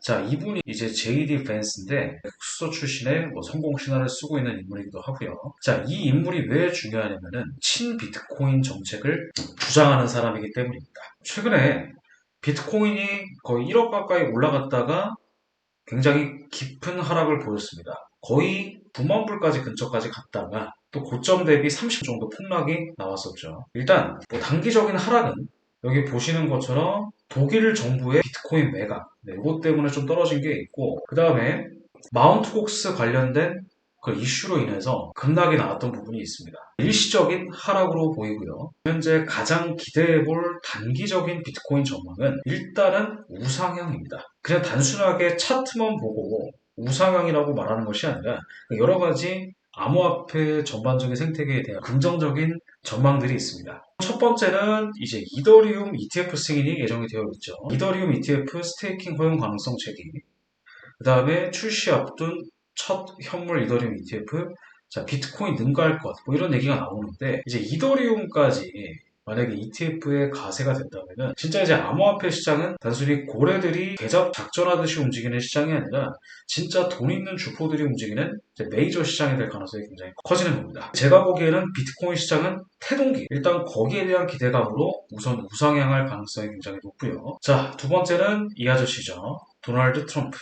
자, 이분이 이제 JD 밴스인데 흑수저 출신의 성공 신화를 쓰고 있는 인물이기도 하고요. 자, 이 인물이 왜 중요하냐면은 친비트코인 정책을 주장하는 사람이기 때문입니다. 최근에 비트코인이 거의 1억 가까이 올라갔다가 굉장히 깊은 하락을 보였습니다. 거의 9만 불까지 근처까지 갔다가 또 고점 대비 30 정도 폭락이 나왔었죠. 일단 단기적인 하락은 여기 보시는 것처럼 독일 정부의 비트코인 매각, 이것 때문에 좀 떨어진 게 있고, 그 다음에 마운트 곡스 관련된 그 이슈로 인해서 급락이 나왔던 부분이 있습니다. 일시적인 하락으로 보이고요. 현재 가장 기대해볼 단기적인 비트코인 전망은 일단은 우상향입니다. 그냥 단순하게 차트만 보고 우상향이라고 말하는 것이 아니라 여러 가지 암호화폐 전반적인 생태계에 대한 긍정적인 전망들이 있습니다. 첫 번째는 이제 이더리움 ETF 승인이 예정이 되어 있죠. 이더리움 ETF 스테이킹 허용 가능성 제기. 그 다음에 출시 앞둔 첫 현물 이더리움 ETF, 자, 비트코인 능가할 것, 이런 얘기가 나오는데, 이제 이더리움까지 만약에 ETF에 가세가 된다면은, 진짜 이제 암호화폐 시장은 단순히 고래들이 계좌 작전하듯이 움직이는 시장이 아니라, 진짜 돈 있는 주포들이 움직이는 이제 메이저 시장이 될 가능성이 굉장히 커지는 겁니다. 제가 보기에는 비트코인 시장은 태동기, 일단 거기에 대한 기대감으로 우선 우상향할 가능성이 굉장히 높고요. 자, 두 번째는 이 아저씨죠. 도널드 트럼프.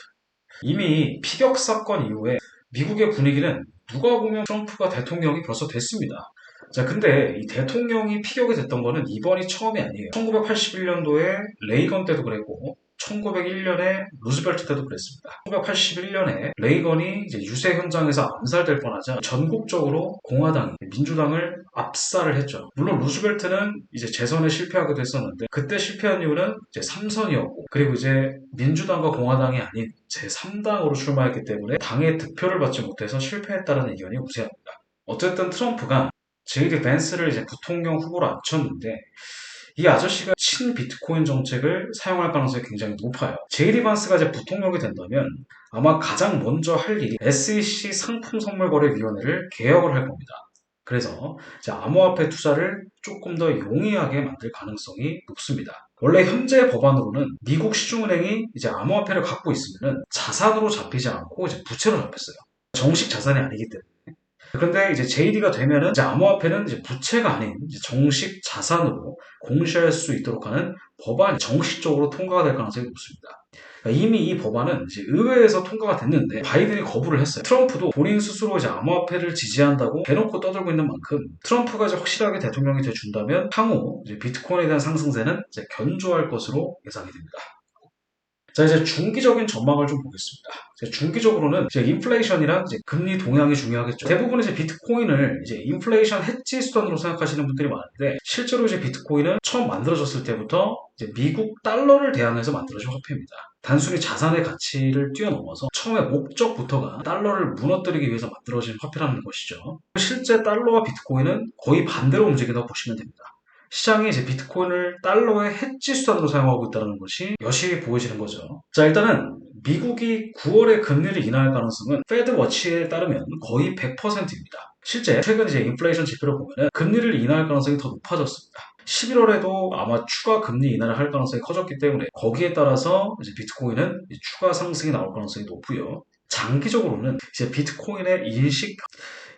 이미 피격 사건 이후에 미국의 분위기는 누가 보면 트럼프가 대통령이 벌써 됐습니다. 자, 근데 이 대통령이 피격이 됐던 거는 이번이 처음이 아니에요. 1981년도에 레이건 때도 그랬고, 1901년에 루즈벨트 때도 그랬습니다. 1981년에 레이건이 이제 유세 현장에서 암살될 뻔하자 전국적으로 공화당이 민주당을 압살을 했죠. 물론 루즈벨트는 이제 재선에 실패하기도 했었는데 그때 실패한 이유는 이제 3선이었고 그리고 이제 민주당과 공화당이 아닌 제3당으로 출마했기 때문에 당의 득표를 받지 못해서 실패했다는 의견이 우세합니다. 어쨌든 트럼프가 제이디 밴스를 이제 부통령 후보로 앉혔는데 이 아저씨가 친비트코인 정책을 사용할 가능성이 굉장히 높아요. 제이디 밴스가 이제 부통령이 된다면 아마 가장 먼저 할 일이 SEC 상품선물거래위원회를 개혁을 할 겁니다. 그래서 이제 암호화폐 투자를 조금 더 용이하게 만들 가능성이 높습니다. 원래 현재 법안으로는 미국 시중은행이 이제 암호화폐를 갖고 있으면 자산으로 잡히지 않고 이제 부채로 잡혔어요. 정식 자산이 아니기 때문에. 그런데 이제 JD가 되면은 이제 암호화폐는 이제 부채가 아닌 이제 정식 자산으로 공시할 수 있도록 하는 법안이 정식적으로 통과가 될 가능성이 높습니다. 그러니까 이미 이 법안은 이제 의회에서 통과가 됐는데 바이든이 거부를 했어요. 트럼프도 본인 스스로 이제 암호화폐를 지지한다고 대놓고 떠들고 있는 만큼 트럼프가 이제 확실하게 대통령이 돼준다면 향후 이제 비트코인에 대한 상승세는 이제 견조할 것으로 예상이 됩니다. 자, 이제 중기적인 전망을 좀 보겠습니다. 이제 중기적으로는 이제 인플레이션이랑 이제 금리 동향이 중요하겠죠. 대부분 이제 비트코인을 이제 인플레이션 해지 수단으로 생각하시는 분들이 많은데 실제로 이제 비트코인은 처음 만들어졌을 때부터 이제 미국 달러를 대항해서 만들어진 화폐입니다. 단순히 자산의 가치를 뛰어넘어서 처음에 목적부터가 달러를 무너뜨리기 위해서 만들어진 화폐라는 것이죠. 실제 달러와 비트코인은 거의 반대로 움직인다고 보시면 됩니다. 시장이 이제 비트코인을 달러의 해지 수단으로 사용하고 있다는 것이 여실히 보여지는 거죠. 자, 일단은 미국이 9월에 금리를 인하할 가능성은 패드 워치에 따르면 거의 100%입니다. 실제 최근 이제 인플레이션 지표를 보면은 금리를 인하할 가능성이 더 높아졌습니다. 11월에도 아마 추가 금리 인하를 할 가능성이 커졌기 때문에 거기에 따라서 이제 비트코인은 추가 상승이 나올 가능성이 높고요. 장기적으로는 이제 비트코인의 인식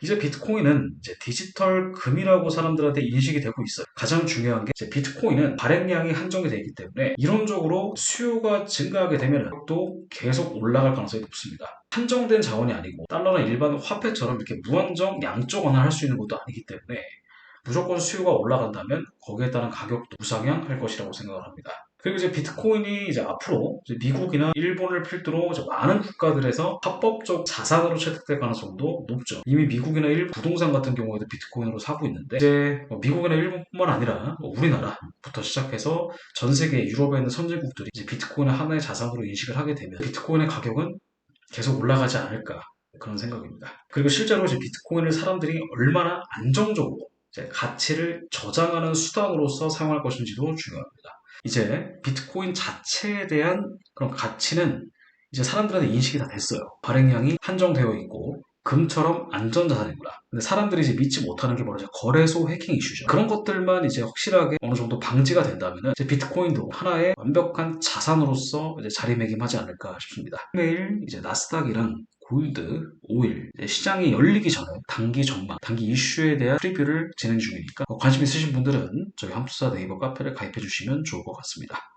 이제 비트코인은 이제 디지털 금이라고 사람들한테 인식이 되고 있어요. 가장 중요한 게 이제 비트코인은 발행량이 한정이 되어 있기 때문에 이론적으로 수요가 증가하게 되면 또 계속 올라갈 가능성이 높습니다. 한정된 자원이 아니고 달러나 일반 화폐처럼 이렇게 무한정 양적 완화할 수 있는 것도 아니기 때문에 무조건 수요가 올라간다면 거기에 따른 가격도 우상향할 것이라고 생각을 합니다. 그리고 이제 비트코인이 이제 앞으로 이제 미국이나 일본을 필두로 이제 많은 국가들에서 합법적 자산으로 채택될 가능성도 높죠. 이미 미국이나 일본 부동산 같은 경우에도 비트코인으로 사고 있는데 이제 미국이나 일본뿐만 아니라 우리나라부터 시작해서 전 세계 유럽에 있는 선진국들이 이제 비트코인을 하나의 자산으로 인식을 하게 되면 비트코인의 가격은 계속 올라가지 않을까 그런 생각입니다. 그리고 실제로 이제 비트코인을 사람들이 얼마나 안정적으로 이제 가치를 저장하는 수단으로서 사용할 것인지도 중요합니다. 이제 비트코인 자체에 대한 그런 가치는 이제 사람들한테 인식이 다 됐어요. 발행량이 한정되어 있고 금처럼 안전자산이구나. 근데 사람들이 이제 믿지 못하는 게 바로 이제 거래소 해킹 이슈죠. 그런 것들만 이제 확실하게 어느 정도 방지가 된다면은 이제 비트코인도 하나의 완벽한 자산으로서 이제 자리매김하지 않을까 싶습니다. 매일 이제 나스닥이랑 골드, 오일, 이제 시장이 열리기 전에 단기 전망, 단기 이슈에 대한 프리뷰를 진행 중이니까 관심 있으신 분들은 저희 함투자 네이버 카페를 가입해 주시면 좋을 것 같습니다.